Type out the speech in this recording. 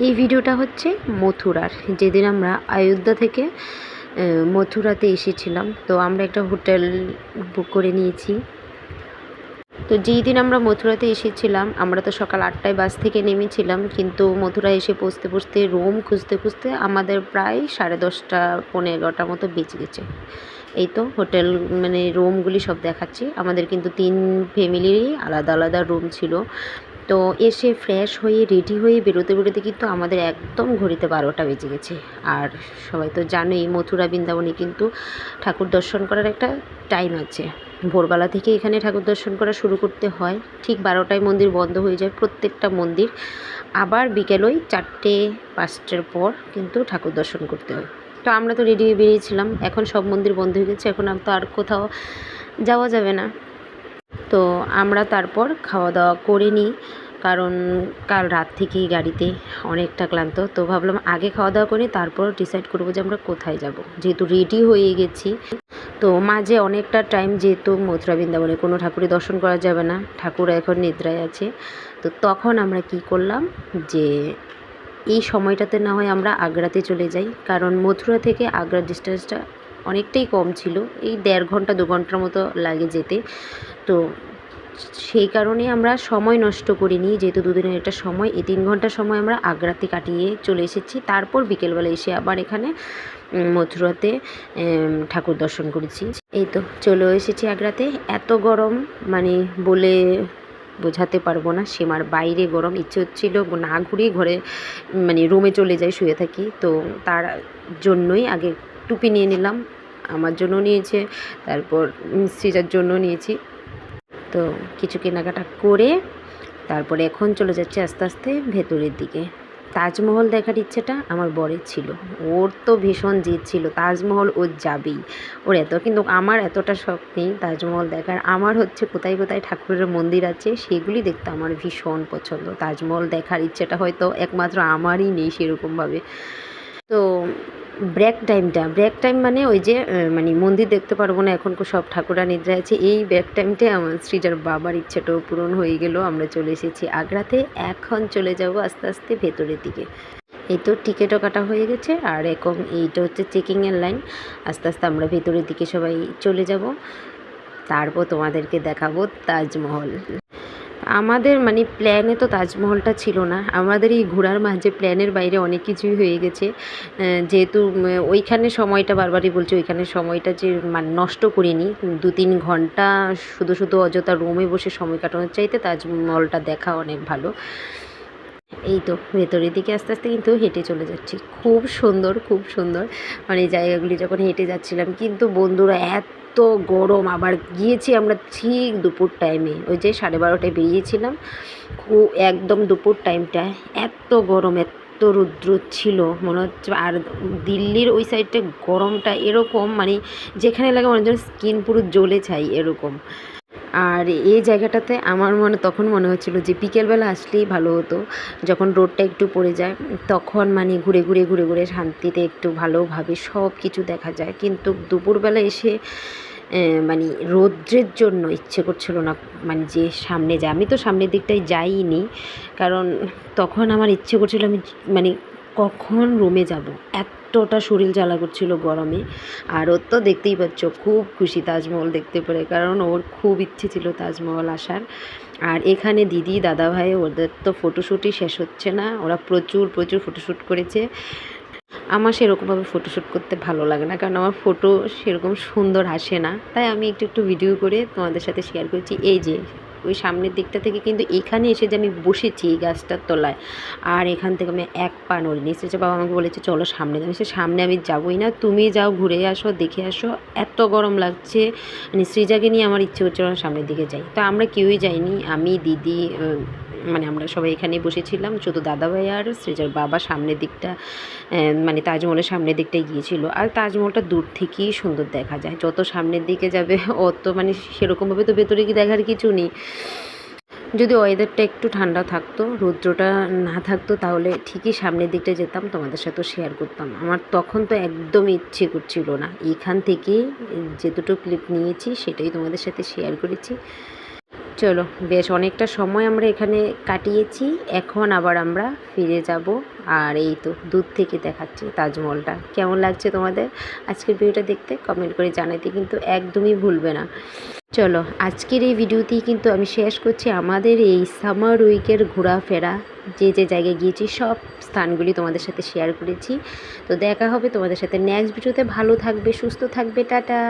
এই ভিডিওটা হচ্ছে মথুরার, যেদিন আমরা অযোধ্যা থেকে মথুরাতে এসেছিলাম। তো আমরা একটা হোটেল বুক করে নিয়েছি। তো যেই দিন আমরা মথুরাতে এসেছিলাম, আমরা তো সকাল 8টায় বাস থেকে নেমেছিলাম, কিন্তু মথুরা এসে পৌঁছতে পৌঁছতে রুম খুঁজতে খুঁজতে আমাদের প্রায় 10:30 পৌনে 11টার মতো বেজে গেছে। এই তো হোটেল মানে রুমগুলি সব দেখাচ্ছি। আমাদের কিন্তু 3 ফ্যামিলিরই আলাদা আলাদা রুম ছিল। তো এসে ফ্রেশ হয়ে রেডি হয়ে বেরোতে বেরোতে কিন্তু আমাদের একদম ঘড়িতে 12টা বেজে গেছে। আর সবাই তো জানোই মথুরা বৃন্দাবনে কিন্তু ঠাকুর দর্শন করার একটা টাইম আছে। ভোরবেলা থেকে এখানে ঠাকুর দর্শন করা শুরু করতে হয়, ঠিক 12টায় মন্দির বন্ধ হয়ে যায় প্রত্যেকটা মন্দির। আবার বিকেল ওই 4টে-5টার পর কিন্তু ঠাকুর দর্শন করতে হয়। তো আমরা তো রেডি হয়ে বেরিয়েছিলাম। এখন সব মন্দির বন্ধ হয়ে গেছে, এখন তো আর কোথাও যাওয়া যাবে না। তো আমরা তারপর খাওয়া দাওয়া করে নিই, কারণ কাল রাত থেকেই গাড়িতে অনেকটা ক্লান্ত। তো ভাবলাম আগে খাওয়া দাওয়া করি, তারপর ডিসাইড করবো যে আমরা কোথায় যাব। যেহেতু রেডি হয়ে গেছি, তো মাঝে অনেকটা টাইম, যেহেতু মথুরা বৃন্দাবনে কোনো ঠাকুরই দর্শন করা যাবে না, ঠাকুর এখন নিদ্রায় আছে। তো তখন আমরা কি করলাম যে এই সময়টাতে না হয় আমরা আগ্রাতে চলে যাই, কারণ মথুরা থেকে আগ্রার ডিস্টেন্সটা অনেকটাই কম ছিল, এই 1.5 ঘন্টা 2 ঘন্টার মতো লাগে যেতে। তো সেই কারণে আমরা সময় নষ্ট করিনি, যেহেতু দুদিনের একটা সময়, এই 3 ঘন্টার সময় আমরা আগ্রাতে কাটিয়ে চলে এসেছি। তারপর বিকেলবেলা এসে আবার এখানে মথুরাতে ঠাকুর দর্শন করেছি। এই তো চলে এসেছি আগ্রাতে। এত গরম মানে বলে বোঝাতে পারবো না, সীমার বাইরে গরম। ইচ্ছে হচ্ছিল না ঘুরিয়ে ঘরে মানে রুমে চলে যাই, শুয়ে থাকি। তো তার জন্যই আগে টুপি নিয়ে নিলাম, আমার জন্য নিয়েছে, তারপর সৃজার জন্য নিয়েছি। তো কিছু কেনাকাটা করে তারপরে এখন চলে যাচ্ছে আস্তে আস্তে ভেতরের দিকে। তাজমহল দেখার ইচ্ছেটা আমার বরের ছিল, ওর তো ভীষণ জেদ ছিল তাজমহল ও যাবেই। ওর কিন্তু আমার এতটা শখ নেই তাজমহল দেখার। আমার হচ্ছে কোথায় কোথায় ঠাকুরের মন্দির আছে সেগুলি দেখতে আমার ভীষণ পছন্দ। তাজমহল দেখার ইচ্ছেটা হয়তো একমাত্র আমারই নেই সেরকমভাবে। তো ব্রেক টাইম মানে ওই যে মানে মন্দির দেখতে পারবো না, এখন সব ঠাকুরা নিদ্রায় আছে, এই ব্রেক টাইমটাই আমার সৃজার বাবার ইচ্ছাটাও পূরণ হয়ে গেল। আমরা চলে এসেছি আগ্রাতে, এখন চলে যাব আস্তে আস্তে ভেতরের দিকে। এই তো টিকিটও কাটা হয়ে গেছে, আর এখন এইটা হচ্ছে চেকিংয়ের লাইন। আস্তে আস্তে আমরা ভেতরের দিকে সবাই চলে যাব, তারপর তোমাদেরকে দেখাবো তাজমহল। আমাদের মানে প্ল্যানে তো তাজমহলটা ছিল না, আমাদের এই ঘোরার মাঝে প্ল্যানের বাইরে অনেক কিছুই হয়ে গেছে। যেহেতু ওইখানে সময়টা বারবারই বলছি, ওইখানে সময়টা যে মানে নষ্ট করিনি 2-3 ঘন্টা শুধু শুধু অযথা রুমে বসে সময় কাটানোর চাইতে তাজমহলটা দেখা অনেক ভালো। এই তো ভেতরের দিকে আস্তে আস্তে কিন্তু হেঁটে চলে যাচ্ছি। খুব সুন্দর, খুব সুন্দর মানে জায়গাগুলি যখন হেঁটে যাচ্ছিলাম। কিন্তু বন্ধুরা এত গরম, আবার গিয়েছি আমরা ঠিক দুপুর টাইমে, ওই যে 12:30টায় বেরিয়েছিলাম, একদম দুপুর টাইমটায় এত গরম, এত রৌদ্র ছিল মনে হচ্ছে। আর দিল্লির ওই সাইডটা গরমটা এরকম মানে যেখানে লাগে মনে হচ্ছে স্কিন পুরো জ্বলে ছাই এরকম। আর এই জায়গাটাতে আমার তখন মনে হচ্ছিলো যে বিকেলবেলা আসলেই ভালো হতো, যখন রোদটা একটু পড়ে যায়, তখন মানে ঘুরে ঘুরে ঘুরে ঘুরে শান্তিতে একটু ভালোভাবে সব কিছু দেখা যায়। কিন্তু দুপুরবেলা এসে মানে রৌদ্রের জন্য ইচ্ছে করছিল না মানে যে সামনে যায়। আমি তো সামনের দিকটায় যাইনি, কারণ তখন আমার ইচ্ছে করছিল আমি মানে কখন রুমে যাব, এতটা শরীর জ্বালা করছিল গরমে। আর ওর তো দেখতেই পাচ্ছ খুব খুশি তাজমহল দেখতে পেরে, কারণ ওর খুব ইচ্ছে ছিল তাজমহল আসার। আর এখানে দিদি দাদাভাই ওদের তো ফটোশ্যুটই শেষ হচ্ছে না, ওরা প্রচুর প্রচুর ফটোশ্যুট করেছে। আমার সেরকমভাবে ফটোশ্যুট করতে ভালো লাগে না, কারণ আমার ফটো সেরকম সুন্দর আসে না, তাই আমি একটু একটু ভিডিও করে তোমাদের সাথে শেয়ার করছি। এই যে ওই সামনের দিকটা থেকে কিন্তু এখানে এসে যে আমি বসেছি এই গাছটার তলায়, আর এখান থেকে আমি এক পা নড়িনি। সে বাবা আমাকে বলেছে চলো সামনে যাবো, সে সামনে আমি যাবোই না, তুমি যাও ঘুরে আসো দেখে আসো, এত গরম লাগছে। মানে সৃজাকে নিয়ে আমার ইচ্ছে হচ্ছে না সামনের দিকে যাই। তো আমরা কেউই যাইনি, আমি দিদি মানে আমরা সবাই এখানেই বসেছিলাম, শুধু দাদাভাই আর সৃজার বাবা সামনের দিকটা মানে তাজমহলের সামনের দিকটায় গিয়েছিল। আর তাজমহলটা দূর থেকেই সুন্দর দেখা যায়, যত সামনের দিকে যাবে অত মানে সেরকমভাবে তো ভেতরে কি দেখার কিছু নেই। যদি ওয়েদারটা একটু ঠান্ডা থাকতো, রৌদ্রটা না থাকতো, তাহলে ঠিকই সামনের দিকটা যেতাম, তোমাদের সাথে শেয়ার করতাম। আমার তখন তো একদমই ইচ্ছে করছিল না, এখান থেকেই যে দুটো ক্লিপ নিয়েছি সেটাই তোমাদের সাথে শেয়ার করেছি। চলো, বেশ অনেকটা সময় আমরা এখানে কাটিয়েছি। এখন আবার আমরা ফিরে যাব। আর এই তো দূর থেকে দেখাচ্ছি তাজমহলটা। কেমন লাগছে তোমাদের আজকের ভিডিওটা দেখতে কমেন্ট করে জানাতে কিন্তু একদমই ভুলবে না। চলো, আজকের এই ভিডিওতেই কিন্তু আমি শেষ করছি আমাদের এই সামার উইকের ঘোরাফেরা। যে যে জায়গায় গিয়েছি সব স্থানগুলি তোমাদের সাথে শেয়ার করেছি। তো দেখা হবে তোমাদের সাথে নেক্সট ভিডিওতে। ভালো থাকবে, সুস্থ থাকবে, টাটা।